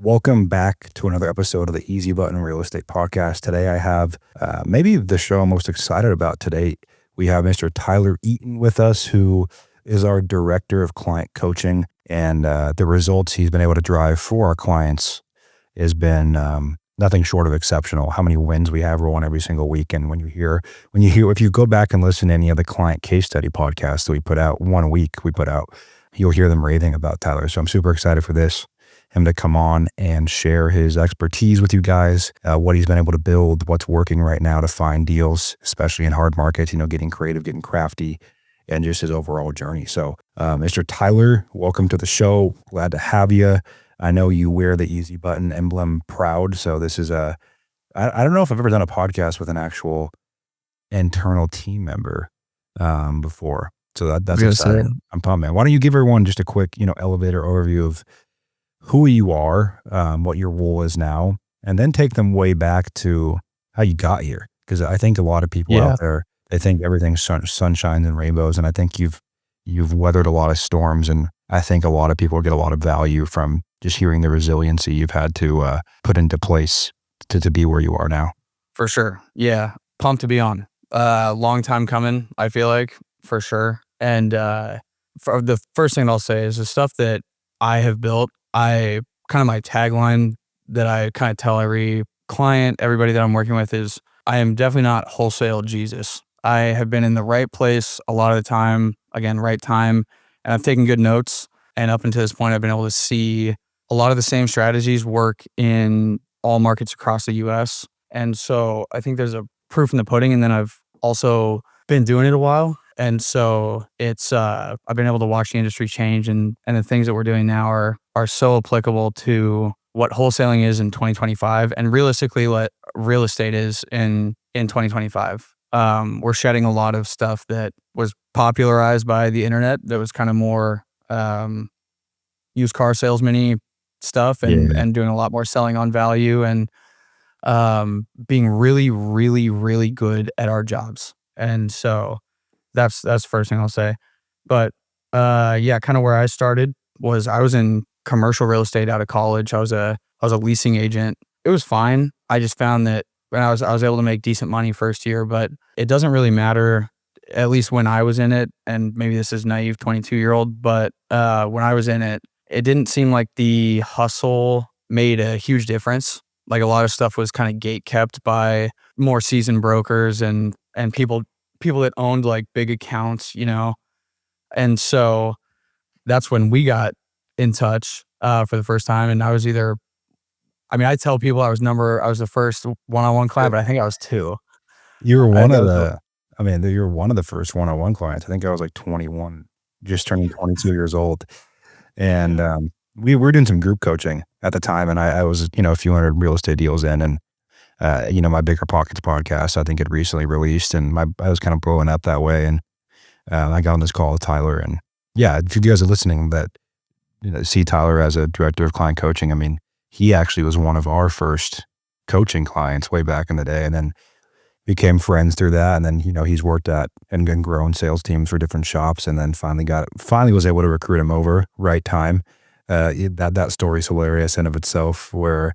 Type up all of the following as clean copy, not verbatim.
Welcome back to another episode of the Easy Button Real Estate Podcast. Today I have maybe the show I'm most excited about today. We have Mr. Tyler Eaton with us, who is our Director of Client Coaching, and the results he's been able to drive for our clients has been nothing short of exceptional. How many wins we have rolling every single week. And if you go back and listen to any of the client case study podcasts that we put out, you'll hear them raving about Tyler. So I'm super excited for him to come on and share his expertise with you guys, what he's been able to build, what's working right now to find deals, especially in hard markets, getting creative, getting crafty, and just his overall journey. So, Mr. Tyler, welcome to the show. Glad to have you. I know you wear the Easy Button emblem proud. So this is I don't know if I've ever done a podcast with an actual internal team member before. So that's exciting. I'm pumped, man. Why don't you give everyone just a quick, elevator overview of who you are, what your role is now, and then take them way back to how you got here. Because I think a lot of people out there, they think everything's sunshines and rainbows, and I think you've weathered a lot of storms, and I think a lot of people get a lot of value from just hearing the resiliency you've had to put into place to be where you are now. For sure. Yeah. Pumped to be on. Long time coming, I feel like, for sure. And for the first thing I'll say is the stuff that I have built, my tagline that I kind of tell every client, everybody that I'm working with is, I am definitely not wholesale Jesus. I have been in the right place a lot of the time, again, right time, and I've taken good notes. And up until this point, I've been able to see a lot of the same strategies work in all markets across the US. And so I think there's a proof in the pudding. And then I've also been doing it a while. And so it's, I've been able to watch the industry change, and the things that we're doing now are so applicable to what wholesaling is in 2025 and realistically what real estate is in 2025. We're shedding a lot of stuff that was popularized by the internet that was kind of more used car salesman-y stuff, and doing a lot more selling on value, and being really, really, really good at our jobs. And so that's the first thing I'll say. But kind of where I started was I was in commercial real estate out of college. I was a leasing agent. It was fine. I just found that when I was able to make decent money first year, but it doesn't really matter, at least when I was in it. And maybe this is naive 22-year-old, but when I was in it, it didn't seem like the hustle made a huge difference. Like a lot of stuff was kind of gate kept by more seasoned brokers and people that owned like big accounts, And so that's when we got in touch for the first time. And I was I tell people I was the first one-on-one client, but I think I was two. You were one of the first one-on-one clients. I think I was like 21, just turning 22 years old. And we were doing some group coaching at the time, and I was, a few hundred real estate deals in, and my Bigger Pockets podcast, I think it recently released, and I was kind of blowing up that way. And I got on this call with Tyler, and if you guys are listening that see Tyler as a director of client coaching, he actually was one of our first coaching clients way back in the day, and then became friends through that. And then, he's worked at and grown sales teams for different shops, and then finally was able to recruit him over right time. That story's hilarious in of itself, where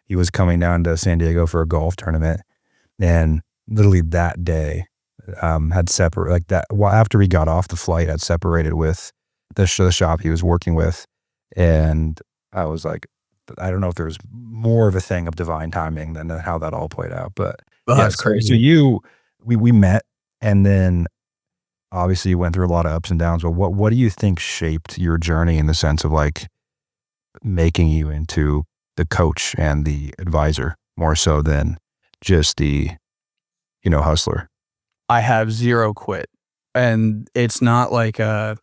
he was coming down to San Diego for a golf tournament, and literally that day after he got off the flight, had separated with the shop he was working with. And I was like, I don't know if there was more of a thing of divine timing than how that all played out, but that's crazy. So we met, and then obviously you went through a lot of ups and downs, but what do you think shaped your journey in the sense of like making you into the coach and the advisor more so than just the, hustler? I have zero quit, and it's not like a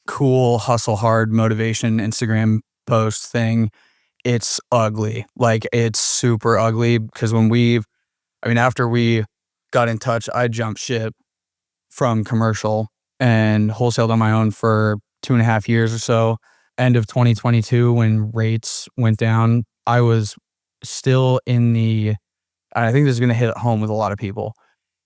cool hustle hard motivation Instagram post thing. It's ugly. Like, it's super ugly, because after we got in touch, I jumped ship from commercial and wholesaled on my own for 2.5 years or so. End of 2022, when rates went down, I was still I think this is going to hit home with a lot of people,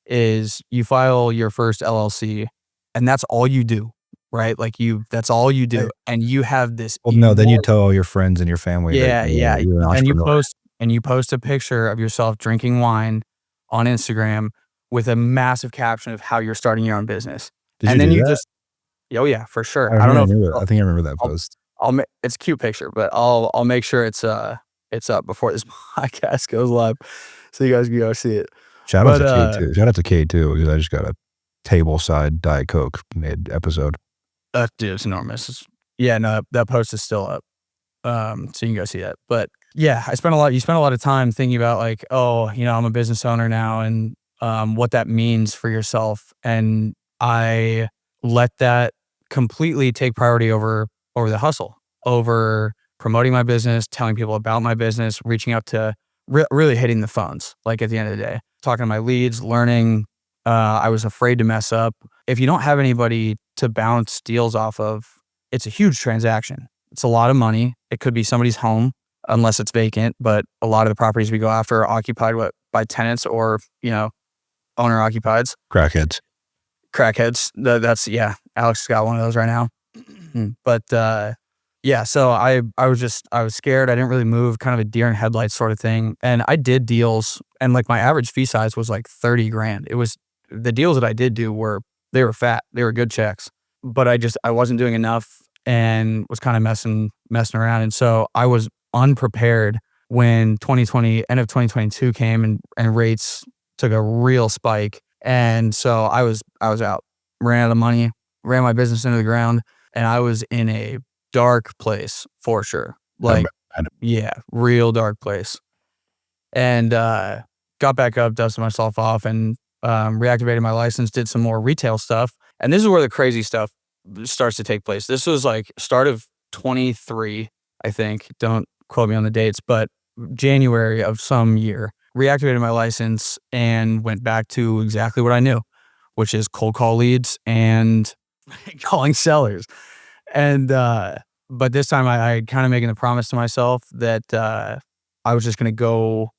is you file your first LLC and that's all you do. right? Like that's all you Hey, do. And you have this well, no, then you enormous, tell all your friends and your family that yeah, yeah. you're an entrepreneur. And you post a picture of yourself drinking wine on Instagram with a massive caption of how you're starting your own business. Did you And then do you that? just, oh yeah, for sure. I I don't think know I if knew it. I think I remember that I'll post. it's a cute picture, but I'll make sure it's up before this podcast goes live, so you guys can go see it. Shout out But to K too. Shout out to K too, because I just got a table side Diet Coke mid episode. dude, it's enormous. Yeah, no, that post is still up, so you can go see that. But yeah, you spent a lot of time thinking about like, oh, I'm a business owner now, and what that means for yourself, and I let that completely take priority over the hustle, over promoting my business, telling people about my business, reaching out to really hitting the phones. Like at the end of the day, talking to my leads, learning. I was afraid to mess up. If you don't have anybody to bounce deals off of, it's a huge transaction. It's a lot of money. It could be somebody's home, unless it's vacant. But a lot of the properties we go after are occupied by tenants or owner occupieds. Crackheads. Crackheads. Yeah. Alex has got one of those right now. But yeah, so I was scared. I didn't really move, kind of a deer in headlights sort of thing. And I did deals, and like my average fee size was like 30 grand. It was the deals that I did do they were fat. They were good checks. But I wasn't doing enough and was kind of messing around. And so I was unprepared when end of 2022 came and rates took a real spike. And so I was out, ran out of money, ran my business into the ground, and I was in a dark place for sure. Like, yeah, real dark place. And got back up, dusted myself off, and reactivated my license, did some more retail stuff. And this is where the crazy stuff starts to take place. This was like start of 23, I think. Don't quote me on the dates, but January of some year. Reactivated my license and went back to exactly what I knew, which is cold call leads and calling sellers. And but this time I kind of making the promise to myself that I was just going to go.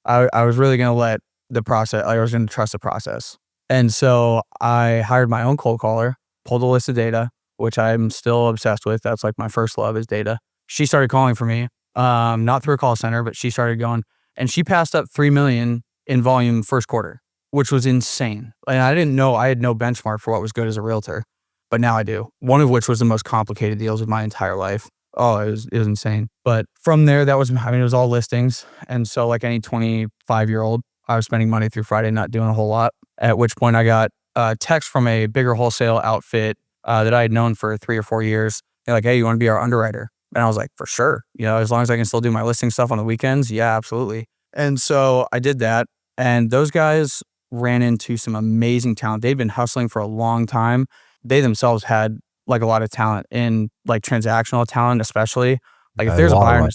I was really going to let the process. I was going to trust the process. And so I hired my own cold caller, pulled a list of data, which I'm still obsessed with. That's like my first love is data. She started calling for me, not through a call center, but she started going, and she passed up 3 million in volume first quarter, which was insane. And I didn't know, I had no benchmark for what was good as a realtor, but now I do. One of which was the most complicated deals of my entire life. Oh, it was insane. But from there, it was all listings. And so like any 25-year-old, I was spending money through Friday, not doing a whole lot. At which point I got a text from a bigger wholesale outfit that I had known for 3 or 4 years. They're like, hey, you want to be our underwriter? And I was like, for sure. As long as I can still do my listing stuff on the weekends. Yeah, absolutely. And so I did that. And those guys ran into some amazing talent. They'd been hustling for a long time. They themselves had like a lot of talent in like transactional talent, especially like if there's a buyer,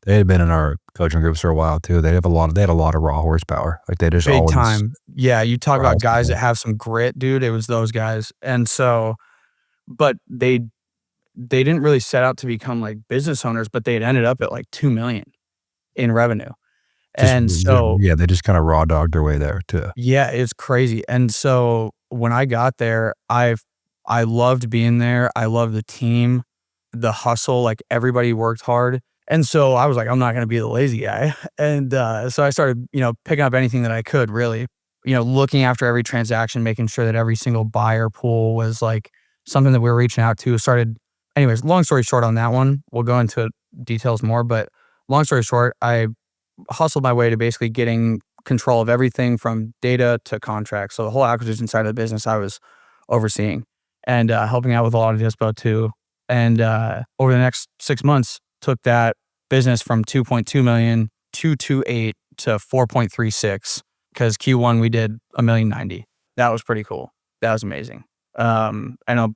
They had been in our coaching groups for a while too. They had a lot of raw horsepower. Like they just big always time. Yeah. You talk about guys that have some grit, dude. It was those guys. And so, but they didn't really set out to become like business owners, but they had ended up at like 2 million in revenue. And so, yeah, they just kind of raw dogged their way there too. yeah, it's crazy. And so when I got there, I loved being there. I loved the team, the hustle, like everybody worked hard. And so I was like, I'm not going to be the lazy guy. And so I started, picking up anything that I could really, looking after every transaction, making sure that every single buyer pool was like something that we were reaching out to. Anyways, long story short on that one, we'll go into details more, but long story short, I hustled my way to basically getting control of everything from data to contracts. So the whole acquisition side of the business I was overseeing and helping out with a lot of dispo too. And over the next 6 months, took that business from 2.2 million to 2.8 to 4.36 because Q1 we did $1.090 million. That was pretty cool. That was amazing. I know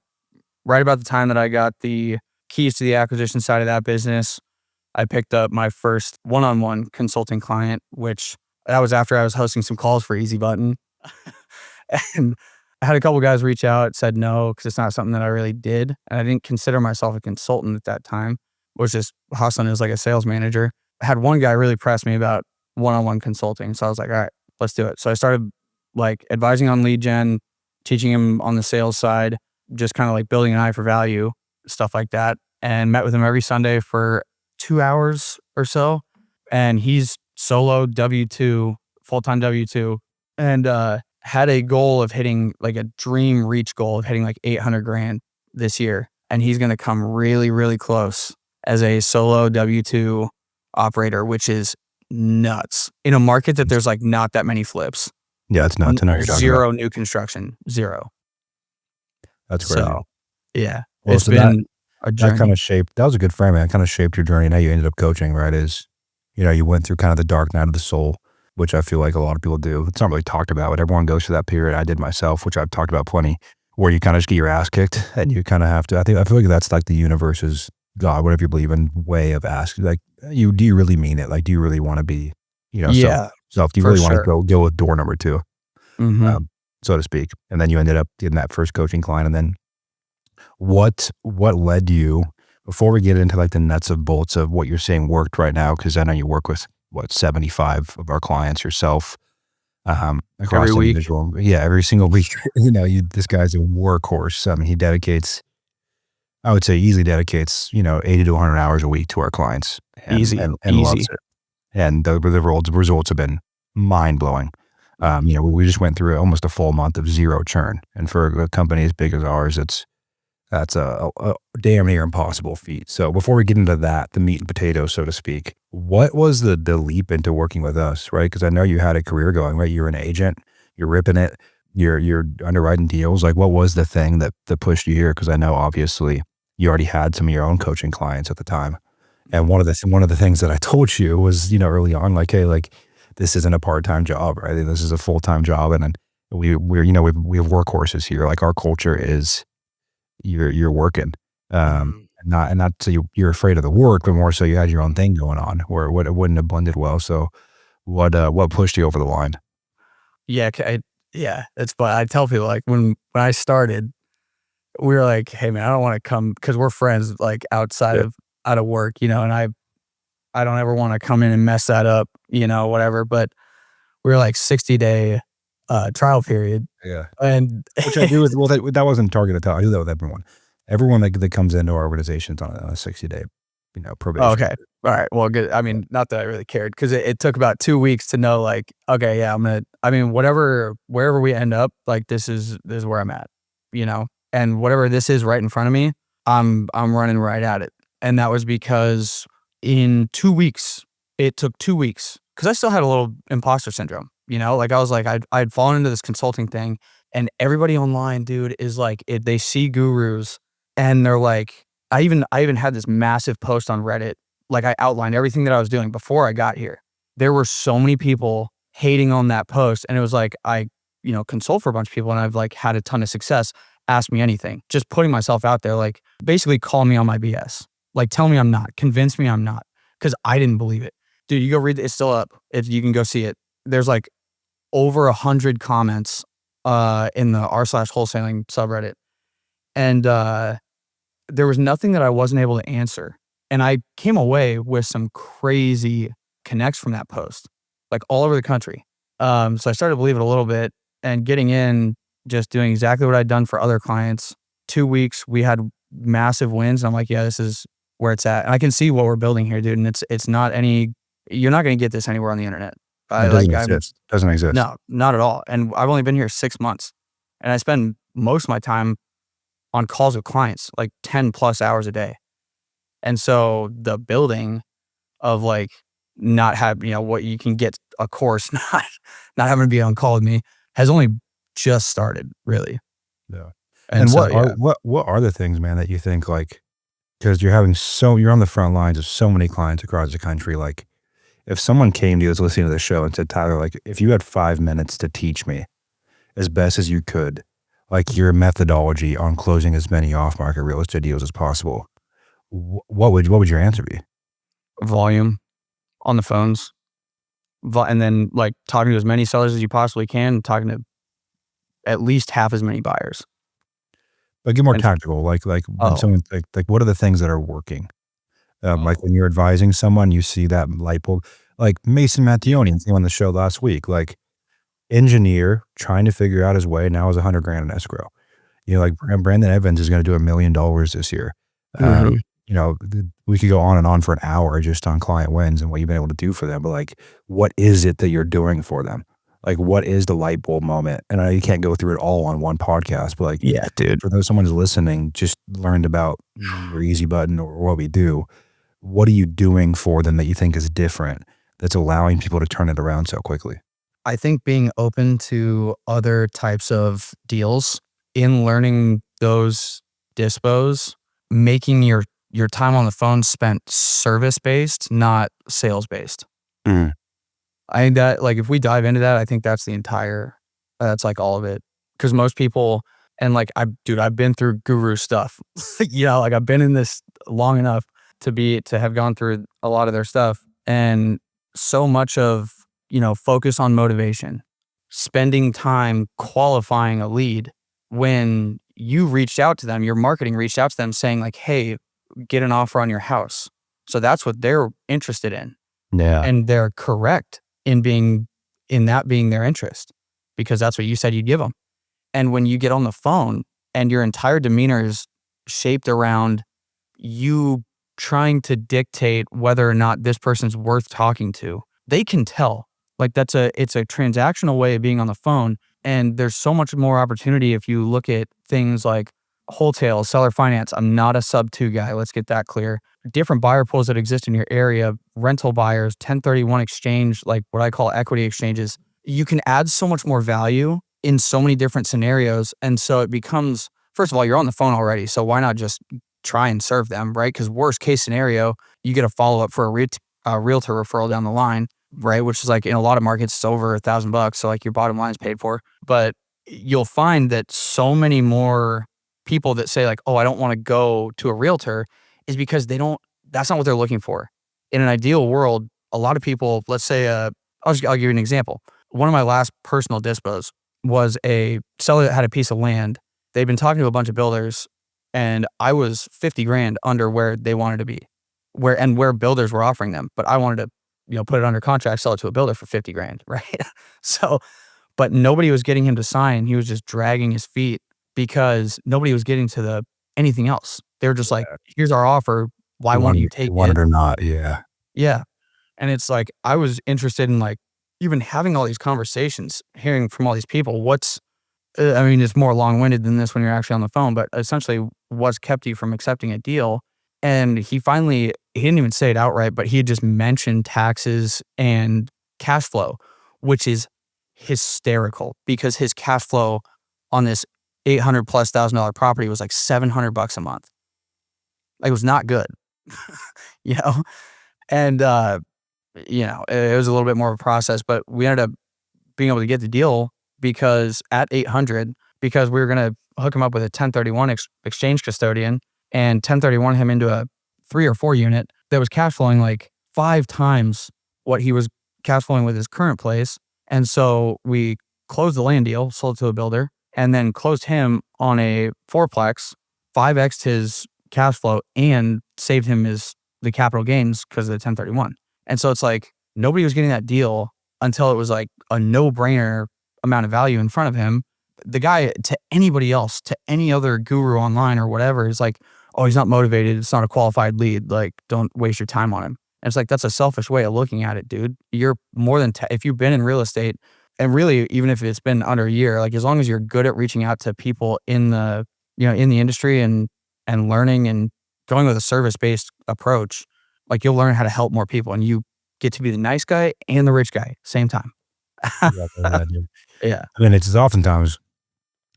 right about the time that I got the keys to the acquisition side of that business, I picked up my first one-on-one consulting client, which that was after I was hosting some calls for Easy Button. And I had a couple guys reach out, said no, because it's not something that I really did. And I didn't consider myself a consultant at that time, was just hustling as like a sales manager. I had one guy really press me about one-on-one consulting. So I was like, all right, let's do it. So I started like advising on lead gen, teaching him on the sales side. just kind of like building an eye for value, stuff like that, and met with him every Sunday for 2 hours or so. And he's solo W-2, full-time W-2, and had a goal of hitting, like a dream reach goal of hitting like 800 grand this year. And he's going to come really, really close as a solo W-2 operator, which is nuts in a market that there's like not that many flips. Yeah, it's nuts. I know what you're talking Zero about. new construction, zero. That's crazy. So, yeah, Well, it's so been a that journey. kind of shaped, that was a good frame, man. It kind of shaped your journey and how you ended up coaching, right? Is, you know, you went through kind of the dark night of the soul, which I feel like a lot of people do. It's not really talked about, but everyone goes through that period. I did myself, which I've talked about plenty, where you kind of just get your ass kicked and you kind of have to, I feel like that's like the universe's God, whatever you believe in, way of asking, like, do you really mean it? Like, do you really want to be, you know, Yeah, do you for really want to sure. go with door number 2, Mhm. so to speak? And then you ended up getting that first coaching client. And then what led you, before we get into like the nuts and bolts of what you're saying worked right now, because I know you work with 75 of our clients yourself, Every across week. individual, yeah, every single week. You know, this guy's a workhorse. I mean, he dedicates, I would say, easily dedicates, you know, 80 to 100 hours a week to our clients, and Easy, loves easy. it. And the results have been mind blowing. You know, we just went through almost a full month of zero churn, and for a company as big as ours, that's a damn near impossible feat. So before we get into that, the meat and potatoes, so to speak, what was the leap into working with us, right? Because I know you had a career going, right? You're an agent, you're ripping it, you're underwriting deals. Like, what was the thing that pushed you here? Because I know obviously you already had some of your own coaching clients at the time. And one of the things that I told you was, you know, early on, like, hey, like, this isn't a part-time job, right? This is a full-time job, and then we're, you know, we have workhorses here. Like, our culture is you're working, Mhm. and not so you're afraid of the work, but more so you had your own thing going on where it wouldn't have blended well. So what pushed you over the line? Yeah, yeah, it's but I tell people, like, when I started, we were like, "Hey, man, I don't wanna come because 'cause we're friends, like, Yeah, out of work, you know, and I don't ever wanna come in and mess that up, you know, whatever," but we were like 60-day, trial period, yeah. and Which I do with, well, that wasn't targeted to, I do that with everyone. Everyone that comes into our organization's on a 60-day, you know, Oh, probation. okay. Alright, well, good. I mean, not that I really cared 'cause it took about 2 weeks to know, like, okay, yeah, I mean, wherever we end up, like, this is where I'm at, you know? And whatever this is right in front of me, I'm running right at it. And that was because in 2 weeks, it took 2 weeks, 'cause I still had a little imposter syndrome, you know? Like, I was like, I'd fallen into this consulting thing, and everybody online, dude, is like, they see gurus, and they're like, I even had this massive post on Reddit, like, I outlined everything that I was doing before I got here. There were so many people hating on that post, and it was like, you know, consult for a bunch of people, and I've, like, had a ton of success. Ask me anything. Just putting myself out there, like, basically call me on my BS. Like, tell me I'm not. Convince me I'm not, because I didn't believe it. Dude, you go read it, it's still up. If you can go see it. There's, like, over 100 comments, in the r/wholesaling subreddit, and, there was nothing that I wasn't able to answer, and I came away with some crazy connects from that post, like, all over the country. So I started to believe it a little bit and getting in, just doing exactly what I'd done for other clients. 2 weeks, we had massive wins, and I'm like, "Yeah, this is where it's at." And I can see what we're building here, dude, and it's not any you're not gonna get this anywhere on the internet. It doesn't exist. Doesn't exist. No, not at all, and I've only been here 6 months, and I spend most of my time on calls with clients, like 10 plus hours a day. And so the building of like not have, you know, what you can get a course, not having to be on call with me has only just started really. Yeah. And And so, yeah. what are the things, man, that you think, like, because you're on the front lines of so many clients across the country, like, if someone came to you, was listening to the show and said, Tyler, like, if you had 5 minutes to teach me as best as you could, like, your methodology on closing as many off-market real estate deals as possible, what would your answer be? Volume on the phones, and then like talking to as many sellers as you possibly can, talking to at least half as many buyers. Like, get more And tactical, like, when oh, someone, like, what are the things that are working? Like, oh, when you're advising someone, you see that light bulb, like Mason Mattioni came on the show last week, like, engineer trying to figure out his way, now has 100 grand in escrow. You know, like Brandon Evans is going to do $1 million this year. Mhm. You know, we could go on and on for an hour just on client wins and what you've been able to do for them. But like, what is it that you're doing for them? Like, what is the light bulb moment? And I know you can't go through it all on one podcast, but like, Yeah, dude. for those someone's listening, just learned about me or Easy Button or what we do. What are you doing for them that you think is different that's allowing people to turn it around so quickly? I think being open to other types of deals in learning those dispos, making your time on the phone spent service based, not sales based. Mm. I think that, like, if we dive into that, I think that's that's like all of it. Because most people, and like I've been through guru stuff. Like I've been in this long enough to have gone through a lot of their stuff, and so much of focus on motivation, spending time qualifying a lead. When you reached out to them, your marketing reached out to them saying like, "Hey, get an offer on your house." So that's what they're interested in, Yeah. and they're correct in that being their interest, because that's what you said you'd give them. And when you get on the phone and your entire demeanor is shaped around you trying to dictate whether or not this person's worth talking to, they can tell. Like it's a transactional way of being on the phone. And there's so much more opportunity if you look at things like wholesale, seller finance. I'm not a sub 2 guy. Let's get that clear. Different buyer pools that exist in your area, rental buyers, 1031 exchange, like what I call equity exchanges. You can add so much more value in so many different scenarios. And so it becomes, first of all, you're on the phone already. So why not just try and serve them, right? Because worst case scenario, you get a follow up for a realtor referral down the line, right? Which is like in a lot of markets, it's over $1,000. So like your bottom line is paid for. But you'll find that so many more people that say like, oh, I don't want to go to a realtor is because that's not what they're looking for. In an ideal world, a lot of people, let's say, I'll give you an example. One of my last personal dispos was a seller that had a piece of land. They'd been talking to a bunch of builders, and I was 50 grand under where they wanted to be, where builders were offering them. But I wanted to, put it under contract, sell it to a builder for 50 grand, right? So, but nobody was getting him to sign. He was just dragging his feet because nobody was getting to anything else. They were just like, here's our offer. Why won't you take Want it? it or not? Yeah. Yeah. And it's like, I was interested in like even having all these conversations, hearing from all these people, it's more long-winded than this when you're actually on the phone, but essentially what's kept you from accepting a deal. And he didn't even say it outright, but he had just mentioned taxes and cash flow, which is hysterical because his cash flow on this $800,000+ property was like $700 a month. Like, it was not good, you know? And, it was a little bit more of a process, but we ended up being able to get the deal because at 800, because we were going to hook him up with a 1031 exchange custodian and 1031 him into a 3 or 4 unit that was cash flowing like 5 times what he was cash flowing with his current place. And so we closed the land deal, sold it to a builder, and then closed him on a 4-plex, 5x'd his cash flow and saved him the capital gains because of the 1031. And so it's like nobody was getting that deal until it was like a no-brainer amount of value in front of him. The guy, to anybody else, to any other guru online or whatever, is like, oh, he's not motivated. It's not a qualified lead. Like, don't waste your time on him. And it's like, that's a selfish way of looking at it, dude. You're more than, if you've been in real estate, and really, even if it's been under a year, like as long as you're good at reaching out to people in the industry and learning and going with a service-based approach, like you'll learn how to help more people and you get to be the nice guy and the rich guy same time. Exactly that, dude. Yeah. I mean, it's oftentimes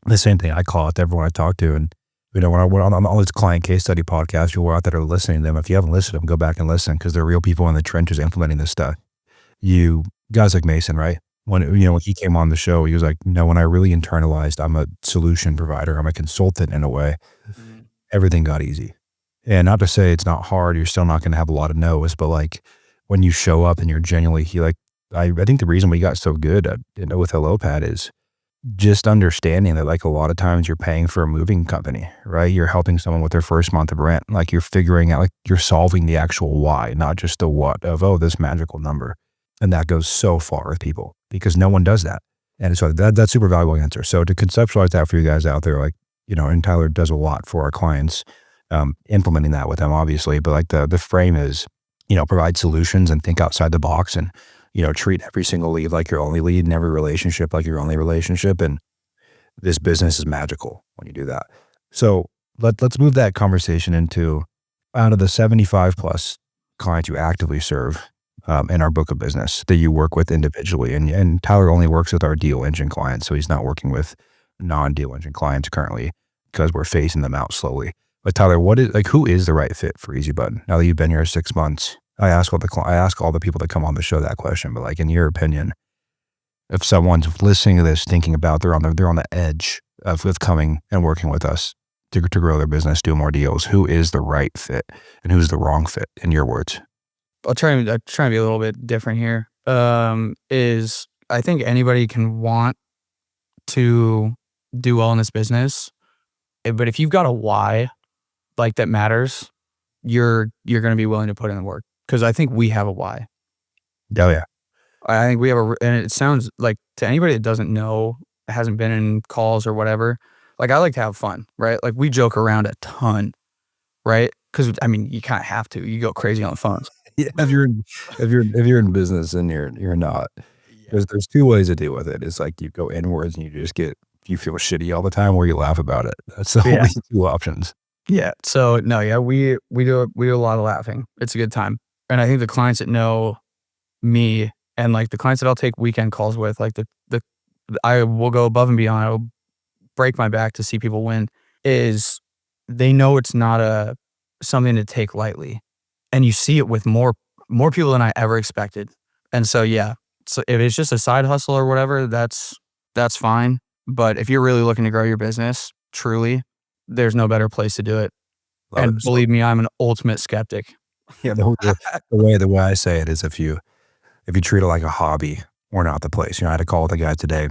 the same thing I call it to everyone I talk to. And, when I'm on all these client case study podcasts, you're out there listening to them. If you haven't listened to them, go back and listen because they're real people in the trenches implementing this stuff. You guys like Mason, right? When he came on the show, he was like, when I really internalized, I'm a solution provider. I'm a consultant in a way. Mhm. Everything got easy. And not to say it's not hard. You're still not going to have a lot of no's, but like when you show up and you're genuinely, I think the reason we got so good with HelloPad is just understanding that like a lot of times you're paying for a moving company, right? You're helping someone with their first month of rent. Like you're figuring out, like you're solving the actual why, not just the what of, oh, this magical number. And that goes so far with people because no one does that. And so that's super valuable answer. So to conceptualize that for you guys out there, like and Tyler does a lot for our clients, implementing that with them, obviously. But like the frame is, provide solutions and think outside the box and, treat every single lead like your only lead and every relationship like your only relationship. And this business is magical when you do that. So let's move that conversation into out of the 75 plus clients you actively serve in our book of business that you work with individually. And Tyler only works with our deal engine clients. So he's not working with non-deal engine clients currently because we're phasing them out slowly. But Tyler, who is the right fit for Easy Button? Now that you've been here 6 months, I ask all the people that come on the show that question, but like in your opinion, if someone's listening to this thinking about they're on the edge of coming and working with us to grow their business, do more deals, who is the right fit and who's the wrong fit in your words? I'll try and be a little bit different here. Is I think anybody can want to do well in this business, but if you've got a why like that matters, you're going to be willing to put in the work. Because I think we have a why. Oh yeah. I think we have and it sounds like to anybody that doesn't know, hasn't been in calls or whatever, like I like to have fun, right? Like we joke around a ton, right? Because I mean, you kind of have to. You go crazy on the phones. Yeah, if you're in business and you're not, Yeah. there's two ways to deal with it. It's like you go inwards and you feel shitty all the time, or you laugh about it. That's the Yeah. only two options. Yeah. So no, yeah, we do a lot of laughing. It's a good time. And I think the clients that know me and like the clients that I'll take weekend calls with, like I will go above and beyond. I will break my back to see people win. Is they know it's not something to take lightly, and you see it with more people than I ever expected. And so yeah, so if it's just a side hustle or whatever, that's fine. But if you're really looking to grow your business, truly, there's no better place to do it. Love And it. So, believe me, I'm an ultimate skeptic. yeah, the way I say it is if you treat it like a hobby, we're not the place. I had to call with a guy today.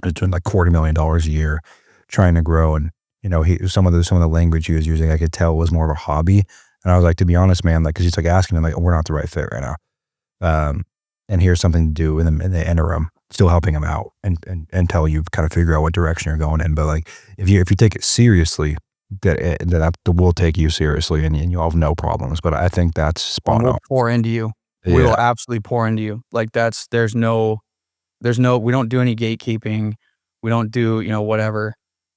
He's doing like $250,000 a year, trying to grow, and some of the language he was using, I could tell was more of a hobby. And I was like, to be honest, man, like, because he's like asking him, like, we're not the right fit right now. And here's something to do in the interim, still helping him out and until you kind of figure out what direction you're going in. But like, if you take it seriously, that will take you seriously, and you'll have no problems. But I think that's spot We'll on. pour into you. Yeah. We will absolutely pour into you. Like there's no, we don't do any gatekeeping. We don't do, whatever.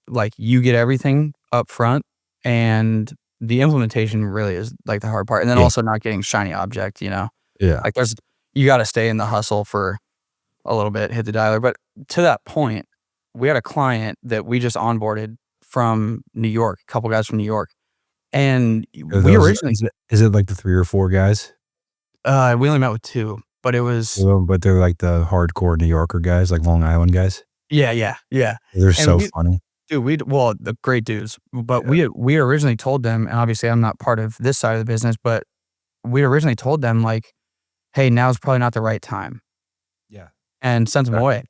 Like you get everything up front, and the implementation really is like the hard part. And then Yeah. also not getting shiny object, Yeah. like you got to stay in the hustle for a little bit, hit the dialer. But to that point, we had a client that we just onboarded from New York, a couple guys from New York. And we originally, is it like the 3 or 4 guys? we only met with 2, but it was, But they're like the hardcore New Yorker guys, like Long Island guys. yeah. They're And so funny. dude, the great dudes, but Yeah. we originally told them, and obviously I'm not part of this side of the business, but we originally told them like, hey, now's probably not the right time, Yeah. and sent them away.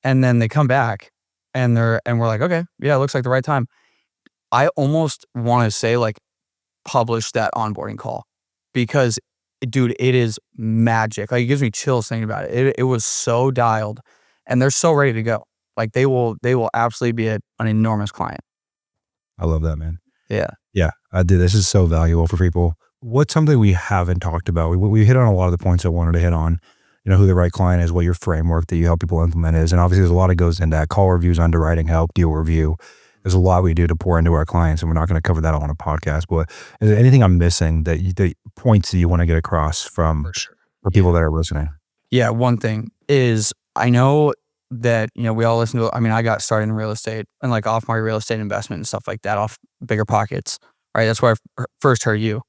And then they come back and we're like, okay, yeah, it looks like the right time. I almost want to say like publish that onboarding call because dude, it is magic. Like it gives me chills thinking about it. It was so dialed, and they're so ready to go. Like they will absolutely be an enormous client. I love that, man. Yeah. Yeah, I did. This is so valuable for people. What's something we haven't talked about? We hit on a lot of the points I wanted to hit on. Who the right client is, what your framework that you help people implement is. And obviously there's a lot that goes into that. Call reviews, underwriting help, deal review. There's a lot we do to pour into our clients, and we're not going to cover that all on a podcast. But is there anything I'm missing that points that you want to get across for people that are listening? Yeah. One thing is I know that, we all listen to, I got started in real estate and like off market real estate investment and stuff like that, off Bigger Pockets, right? That's where I first heard you.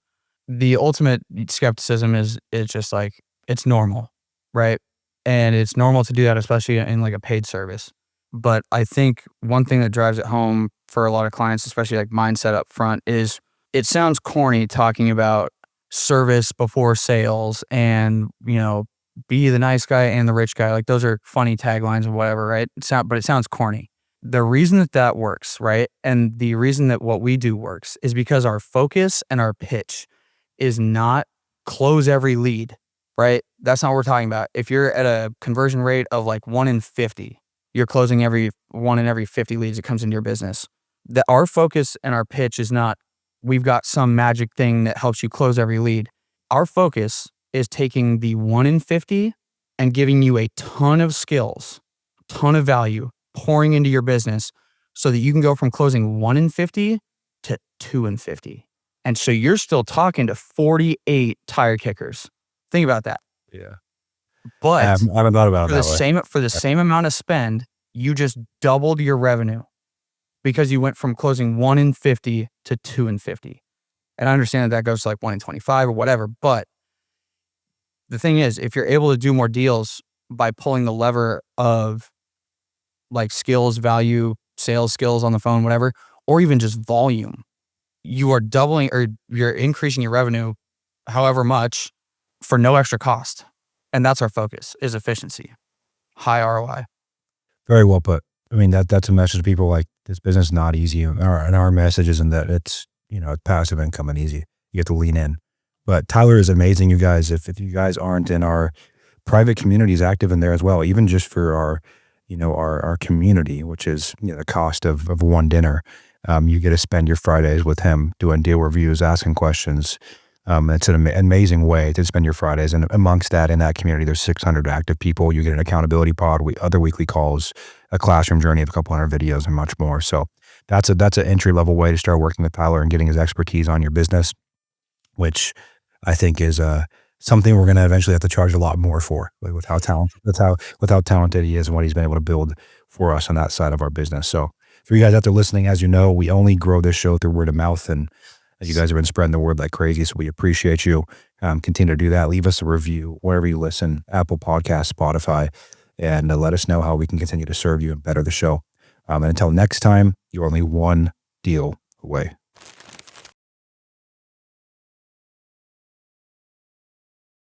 The ultimate skepticism is just like, it's normal, right? And it's normal to do that, especially in like a paid service. But I think one thing that drives it home for a lot of clients, especially like mindset up front, is it sounds corny talking about service before sales and, be the nice guy and the rich guy. Like those are funny taglines or whatever, right? But it sounds corny. The reason that works, right? And the reason that what we do works is because our focus and our pitch is not close every lead, right? That's not what we're talking about. If you're at a conversion rate of like 1 in 50, you're closing every 1 in every 50 leads that comes into your business. that our focus and our pitch is not, we've got some magic thing that helps you close every lead. Our focus is taking the 1 in 50 and giving you a ton of skills, ton of value, pouring into your business so that you can go from closing 1 in 50 to 2 in 50. And so you're still talking to 48 tire kickers. Think about that. Yeah. But I haven't thought about it that way. for the same amount of spend, you just doubled your revenue because you went from closing 1 in 50 to 2 in 50. And I understand that goes to like 1 in 25 or whatever. But the thing is, if you're able to do more deals by pulling the lever of like skills, value, sales skills on the phone, whatever, or even just volume, you are doubling or you're increasing your revenue however much for no extra cost. And that's our focus, is efficiency, high ROI. Very well put. I mean, that's a message to people, like, this business is not easy. And our message isn't that it's, passive income and easy. You have to lean in. But Tyler is amazing, you guys. If you guys aren't in our private communities, active in there as well, even just for our, our community, which is, the cost of one dinner. You get to spend your Fridays with him doing deal reviews, asking questions. It's an amazing way to spend your Fridays. And amongst that, in that community, there's 600 active people. You get an accountability pod, other weekly calls, a classroom journey of a couple hundred videos, and much more. So that's an entry level way to start working with Tyler and getting his expertise on your business, which I think is something we're going to eventually have to charge a lot more for, like with how talented he is and what he's been able to build for us on that side of our business. So for you guys out there listening, as you know, we only grow this show through word of mouth, and you guys have been spreading the word like crazy, so we appreciate you. Continue to do that. Leave us a review wherever you listen, Apple Podcasts, Spotify, and let us know how we can continue to serve you and better the show. And until next time, you're only one deal away.